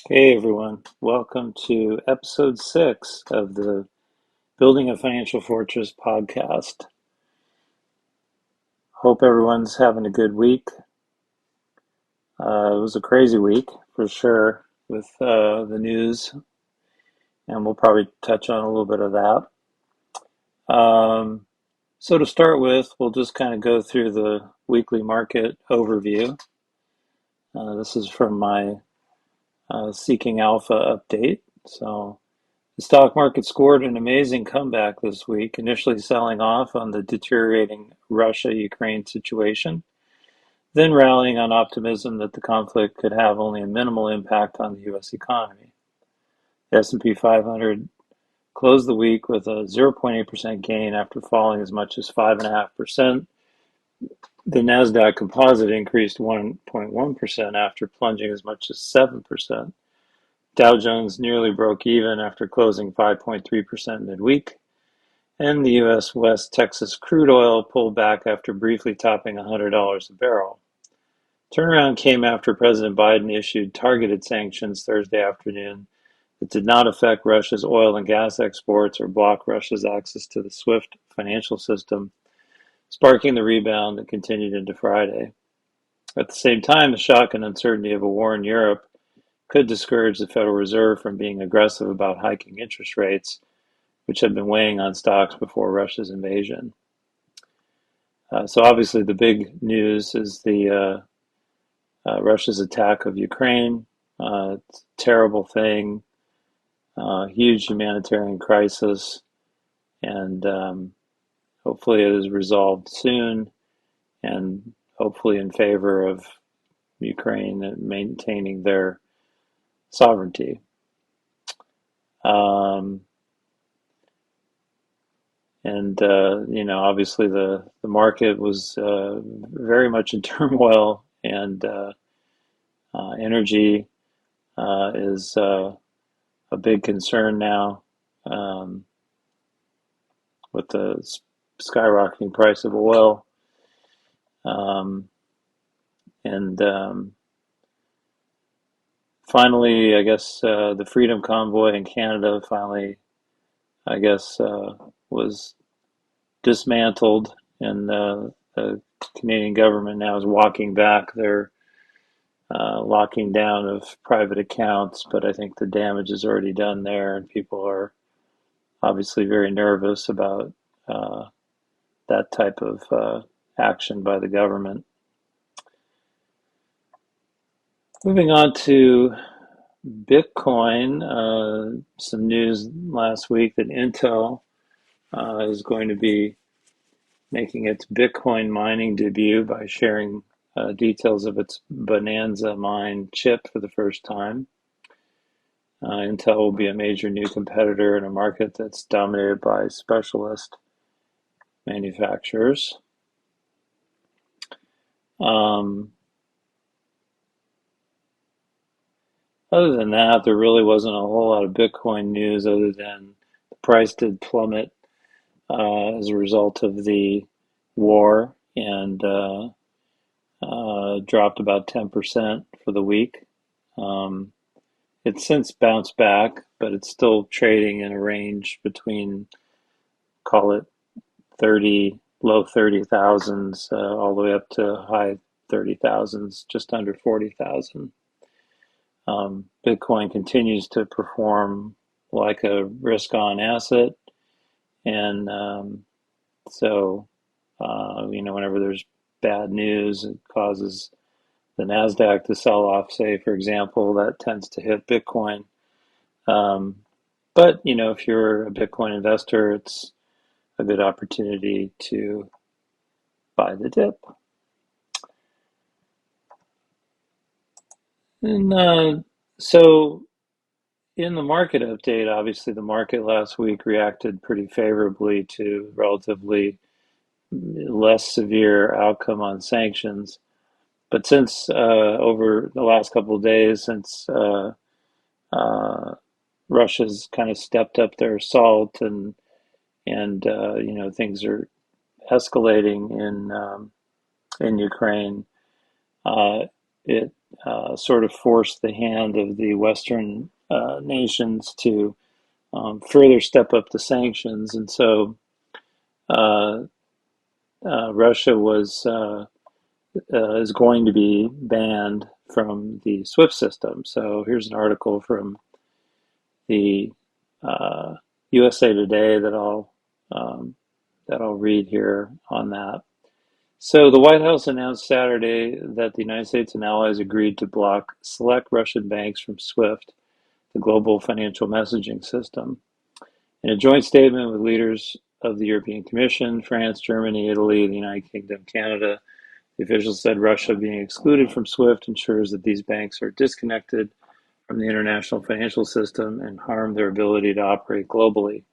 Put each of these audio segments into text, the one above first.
Hey everyone, welcome to episode 6 of the Building a Financial Fortress podcast. Hope everyone's having a good week. It was a crazy week for sure with the news, and we'll probably touch on a little bit of that. So to start with, we'll just kind of go through the weekly market overview. This is from my Seeking Alpha update. So the stock market scored an amazing comeback this week, initially selling off on the deteriorating Russia-Ukraine situation, then rallying on optimism that the conflict could have only a minimal impact on the U.S. economy. The S&P 500 closed the week with a 0.8% gain after falling as much as 5.5%. The Nasdaq Composite increased 1.1% after plunging as much as 7%. Dow Jones nearly broke even after closing 5.3% midweek, and the U.S. West Texas crude oil pulled back after briefly topping $100 a barrel. Turnaround came after President Biden issued targeted sanctions Thursday afternoon that did not affect Russia's oil and gas exports or block Russia's access to the SWIFT financial system, sparking the rebound that continued into Friday. At the same time, the shock and uncertainty of a war in Europe could discourage the Federal Reserve from being aggressive about hiking interest rates, which had been weighing on stocks before Russia's invasion. So obviously the big news is the Russia's attack of Ukraine. It's a terrible thing, huge humanitarian crisis, and hopefully it is resolved soon, and hopefully in favor of Ukraine and maintaining their sovereignty. Obviously the market was very much in turmoil, and energy is a big concern now, with the skyrocketing price of oil. And Finally, I guess the Freedom Convoy in Canada finally, I guess, was dismantled, and the Canadian government now is walking back their locking down of private accounts, but I think the damage is already done there, and people are obviously very nervous about that type of action by the government. Moving on to Bitcoin, some news last week that Intel is going to be making its Bitcoin mining debut by sharing details of its Bonanza mine chip for the first time. Intel will be a major new competitor in a market that's dominated by specialist manufacturers. Other than that, there really wasn't a whole lot of Bitcoin news other than the price did plummet as a result of the war, and dropped about 10% for the week. It's since bounced back, but it's still trading in a range between, call it 30, low 30,000s, all the way up to high 30,000s, just under 40,000. Bitcoin continues to perform like a risk-on asset, and whenever there's bad news, it causes the Nasdaq to sell off. Say, for example, that tends to hit Bitcoin. But if you're a Bitcoin investor, it's a good opportunity to buy the dip. And so in the market update, obviously the market last week reacted pretty favorably to relatively less severe outcome on sanctions. But since over the last couple of days, since Russia's kind of stepped up their assault, and things are escalating in Ukraine, it sort of forced the hand of the Western nations to further step up the sanctions. And so uh, Russia is going to be banned from the SWIFT system. So here's an article from the USA Today um, that I'll read here on that. So the White House announced Saturday that the United States and allies agreed to block select Russian banks from SWIFT, the global financial messaging system. In a joint statement with leaders of the European Commission, France, Germany, Italy, the United Kingdom, Canada, the officials said Russia being excluded from SWIFT ensures that these banks are disconnected from the international financial system and harm their ability to operate globally.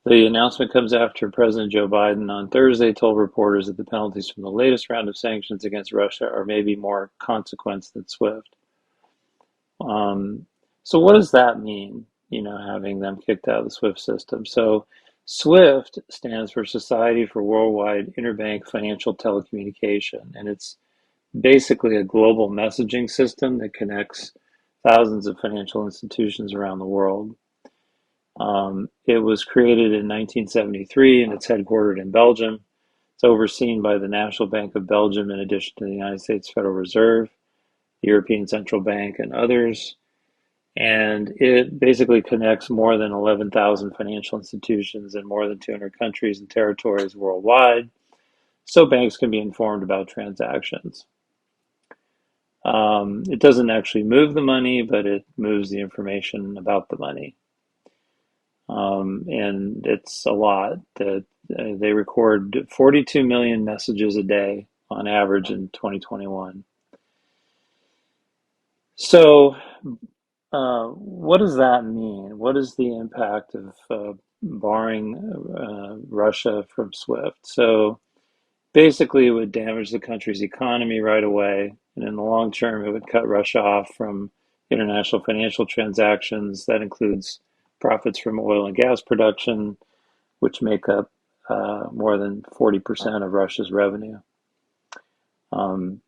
The announcement comes after President Joe Biden on Thursday told reporters that the penalties from the latest round of sanctions against Russia are maybe more consequence than SWIFT. Um, so what does that mean, having them kicked out of the SWIFT system? So SWIFT stands for Society for Worldwide Interbank Financial Telecommunication, and it's basically a global messaging system that connects thousands of financial institutions around the world. It was created in 1973 and it's headquartered in Belgium. It's overseen by the National Bank of Belgium in addition to the United States Federal Reserve, the European Central Bank, and others. And it basically connects more than 11,000 financial institutions in more than 200 countries and territories worldwide, so banks can be informed about transactions. It doesn't actually move the money, but it moves the information about the money. And it's a lot. They record 42 million messages a day on average in 2021. So, what does that mean? What is the impact of barring Russia from SWIFT? So, basically, it would damage the country's economy right away, and in the long term, it would cut Russia off from international financial transactions. That includes profits from oil and gas production, which make up more than 40% of Russia's revenue. Um,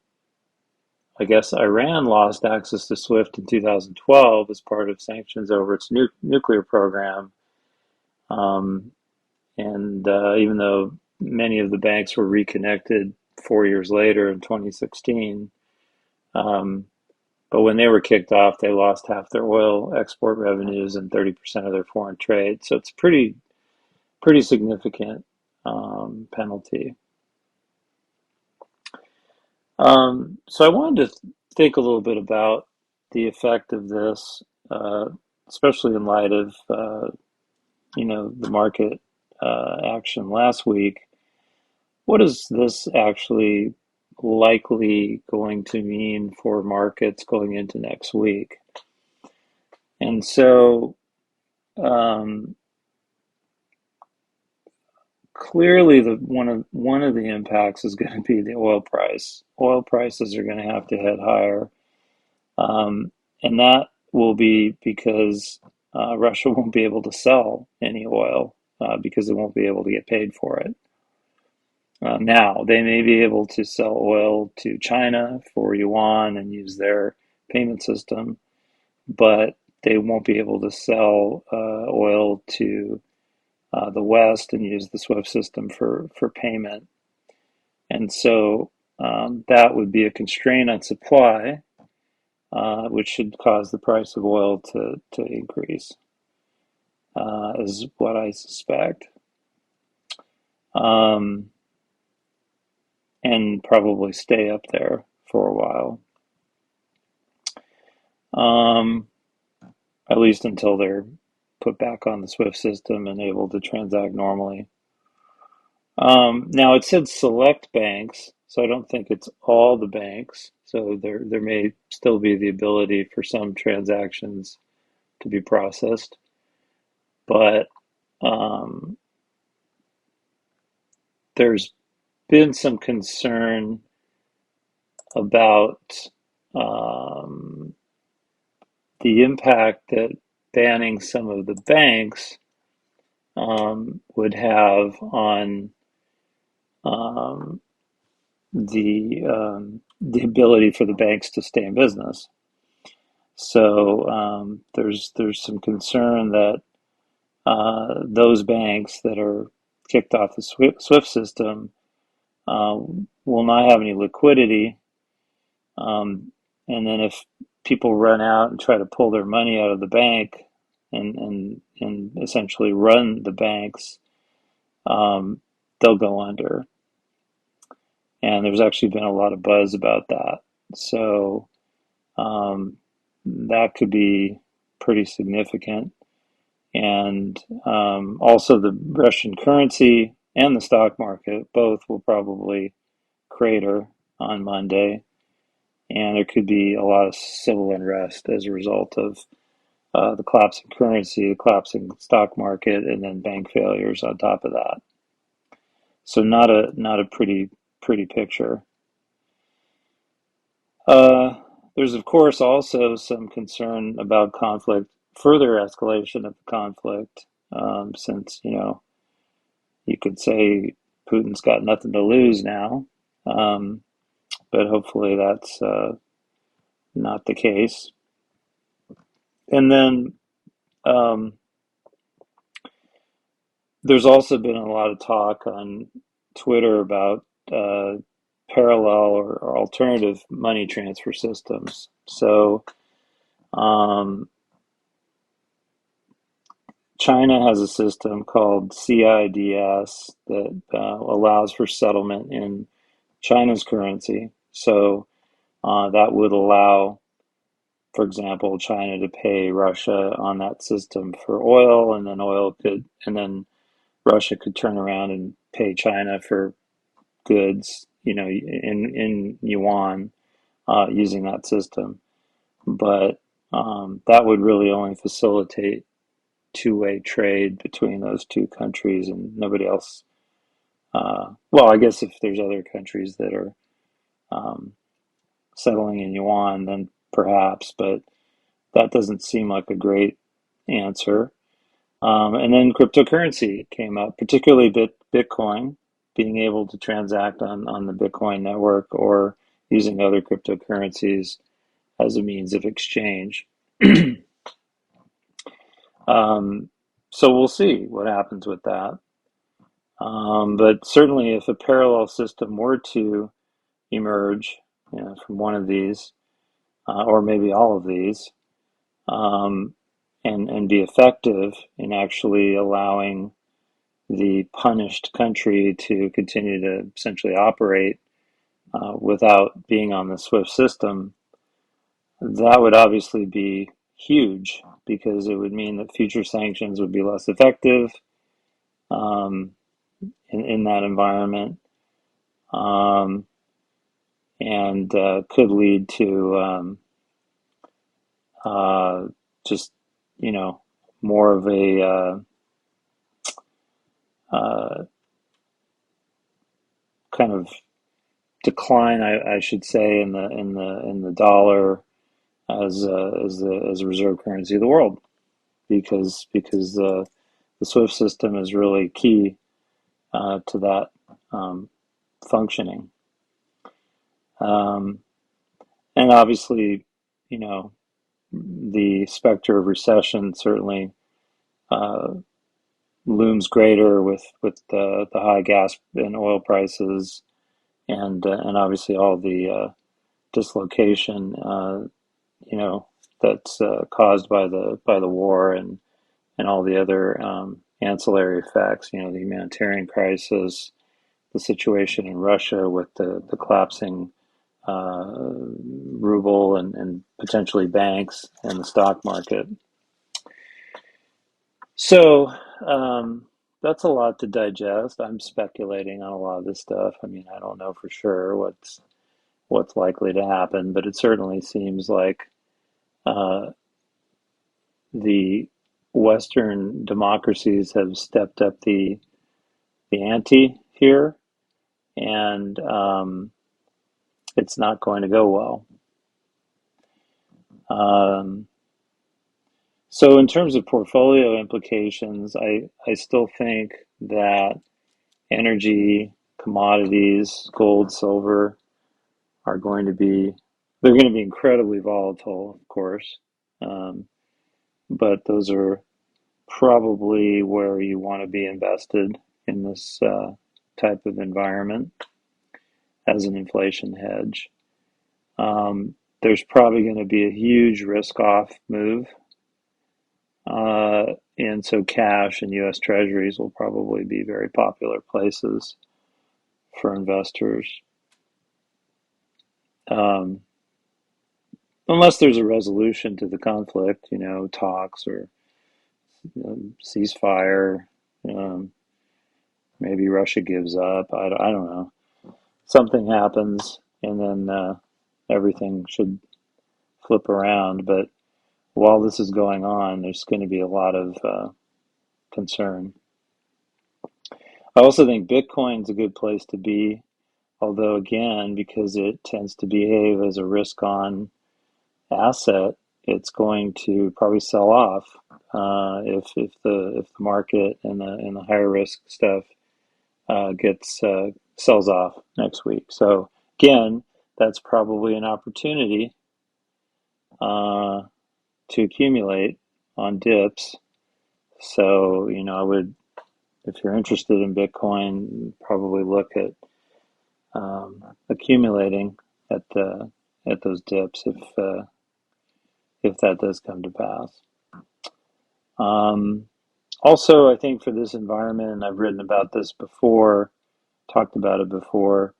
I guess Iran lost access to SWIFT in 2012 as part of sanctions over its nuclear program. Um, and even though many of the banks were reconnected 4 years later in 2016, um, but when they were kicked off, they lost half their oil export revenues and 30% of their foreign trade. So it's pretty significant penalty. So I wanted to think a little bit about the effect of this, uh, especially in light of the market action last week. What is this actually likely going to mean for markets going into next week? And so um, clearly, the one of the impacts is going to be the oil price. Oil prices are going to have to head higher. And that will be because Russia won't be able to sell any oil because it won't be able to get paid for it. Now, they may be able to sell oil to China for yuan and use their payment system, but they won't be able to sell oil to the West and use the SWIFT system for payment. And so that would be a constraint on supply, which should cause the price of oil to increase, is what I suspect, um, and probably stay up there for a while, um, at least until they're put back on the SWIFT system and able to transact normally. Now it said select banks, so I don't think it's all the banks. So there may still be the ability for some transactions to be processed, but um, there's been some concern about um, the impact that banning some of the banks would have on um, the ability for the banks to stay in business. So there's some concern that those banks that are kicked off the SWIFT system uh, will not have any liquidity. Um, and then if people run out and try to pull their money out of the bank and essentially run the banks, um, they'll go under. And there's actually been a lot of buzz about that. So um, that could be pretty significant. And also the Russian currency and the stock market both will probably crater on Monday. And there could be a lot of civil unrest as a result of the collapsing currency, the collapsing stock market, and then bank failures on top of that. So not a pretty picture. Uh, there's of course also some concern about conflict, further escalation of the conflict, since you could say Putin's got nothing to lose now, um, but hopefully that's not the case. And then um, there's also been a lot of talk on Twitter about uh, parallel or alternative money transfer systems. So um, China has a system called CIDS that allows for settlement in China's currency. So that would allow, for example, China to pay Russia on that system for oil, and then Russia could turn around and pay China for goods, in yuan, using that system. But that would really only facilitate two-way trade between those two countries and nobody else. Well, I guess if there's other countries that are um, settling in yuan, then perhaps, but that doesn't seem like a great answer. And then cryptocurrency came up, particularly Bitcoin, being able to transact on the Bitcoin network or using other cryptocurrencies as a means of exchange. um, so we'll see what happens with that. But certainly, if a parallel system were to emerge, from one of these, or maybe all of these, um, and be effective in actually allowing the punished country to continue to essentially operate without being on the SWIFT system, that would obviously be huge because it would mean that future sanctions would be less effective um, in that environment, um, and could lead to uh, just, you know, more of a uh, kind of decline, I should say, in the dollar as a reserve currency of the world, because the SWIFT system is really key to that um, functioning. Um, and obviously, you know, the specter of recession certainly uh, looms greater with the high gas and oil prices, and obviously all the dislocation, that's caused by the war and all the other ancillary effects. The humanitarian crisis, the situation in Russia with the collapsing ruble and potentially banks and the stock market. So that's a lot to digest. I'm speculating on a lot of this stuff. I mean, I don't know for sure what's likely to happen, but it certainly seems like uh, the Western democracies have stepped up the ante here, and it's not going to go well. Um, so, in terms of portfolio implications, I still think that energy commodities, gold, silver, are going to be they're going to be incredibly volatile, of course. Um, but those are probably where you want to be invested in this type of environment as an inflation hedge. There's probably going to be a huge risk off move. And so cash and US Treasuries will probably be very popular places for investors. Um, Unless there's a resolution to the conflict, talks or ceasefire, um, maybe Russia gives up. I don't know. Something happens, and then everything should flip around. But while this is going on, there's going to be a lot of concern. I also think Bitcoin's a good place to be, although again, because it tends to behave as a risk-on asset, it's going to probably sell off if the market and the higher risk stuff gets sells off next week. So again, that's probably an opportunity uh, to accumulate on dips. So I would, if you're interested in Bitcoin, probably look at accumulating at the at those dips if that does come to pass. Um, Also, I think for this environment, and I've written about this before, talked about it before,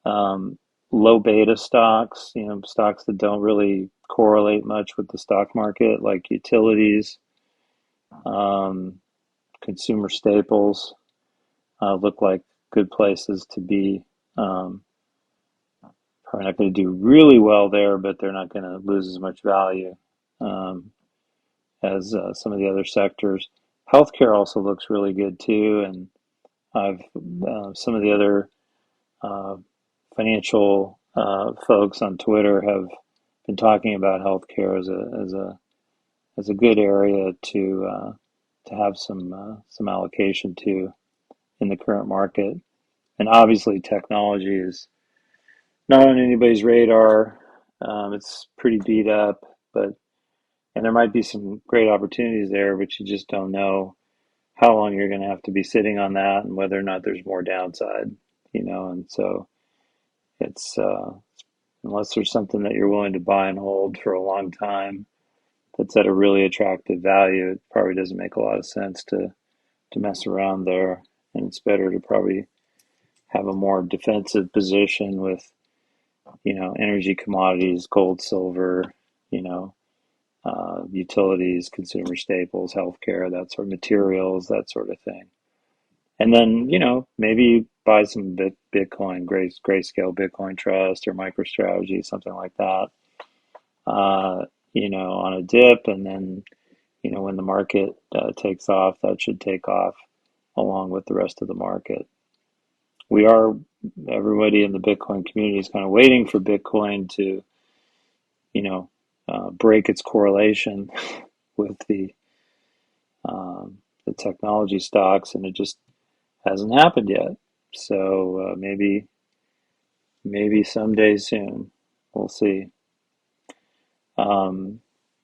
um, low beta stocks, stocks that don't really correlate much with the stock market, like utilities, um, consumer staples, look like good places to be. Um, Probably not going to do really well there, but they're not going to lose as much value um, as some of the other sectors. Healthcare also looks really good too, and I've some of the other uh, financial folks on Twitter have been talking about healthcare as a good area to have some allocation to in the current market. And obviously, technology is not on anybody's radar. It's pretty beat up, but and there might be some great opportunities there, but you just don't know how long you're going to have to be sitting on that and whether or not there's more downside, and so it's unless there's something that you're willing to buy and hold for a long time that's at a really attractive value, it probably doesn't make a lot of sense to mess around there. And it's better to probably have a more defensive position with, energy commodities, gold, silver, you know, utilities, consumer staples, healthcare, that sort of materials, that sort of thing. And then, maybe buy some Bitcoin, Grayscale Bitcoin Trust or MicroStrategy, something like that, uh, on a dip. And then, when the market takes off, that should take off along with the rest of the market. We are, everybody in the Bitcoin community is kind of waiting for Bitcoin to, you know, break its correlation with the technology stocks, and it just hasn't happened yet. So maybe someday soon, we'll see. Um,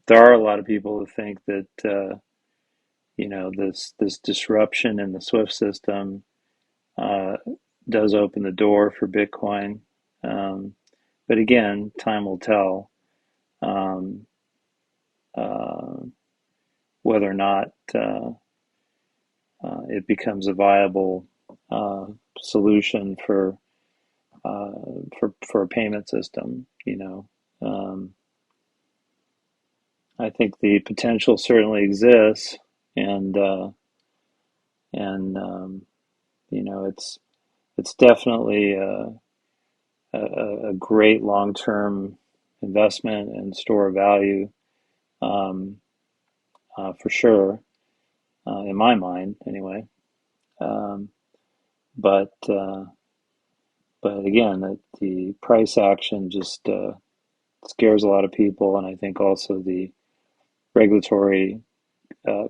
there are a lot of people who think that this disruption in the SWIFT system uh, does open the door for Bitcoin. Um, but again, time will tell um, uh, whether or not it becomes a viable uh, solution uh, for a payment system. I think the potential certainly exists, and and it's definitely a great long-term investment and store of value, um, for sure, in my mind anyway. Um, but again, the price action just scares a lot of people, and I think also the regulatory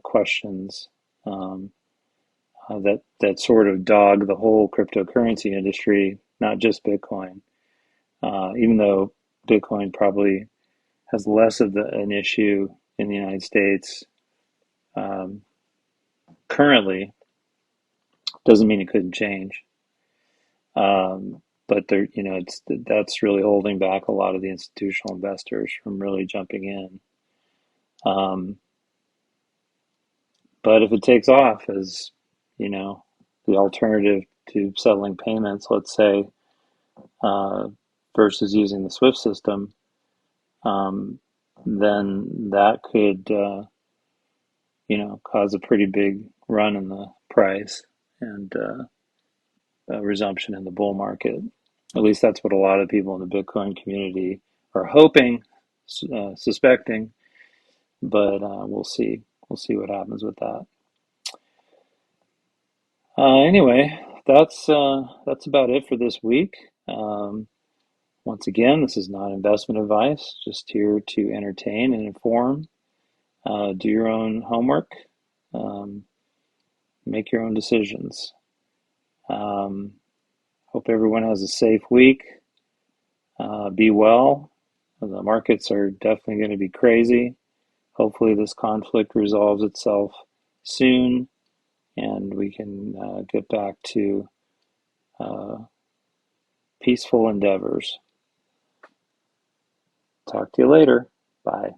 questions um, that sort of dog the whole cryptocurrency industry, not just Bitcoin. Even though Bitcoin probably has less of an issue in the United States um, currently, doesn't mean it couldn't change. But there, that's really holding back a lot of the institutional investors from really jumping in. Um, but if it takes off as, you know, the alternative to settling payments, let's say, uh, versus using the SWIFT system, um, then that could, cause a pretty big run in the price and a resumption in the bull market. At least that's what a lot of people in the Bitcoin community are hoping, suspecting, but we'll see. We'll see what happens with that. Anyway, that's about it for this week. Once again, this is not investment advice, just here to entertain and inform. Do your own homework, um, make your own decisions. Um, Hope everyone has a safe week. Be well. The markets are definitely going to be crazy. Hopefully, this conflict resolves itself soon and we can get back to uh, peaceful endeavors. Talk to you later. Bye.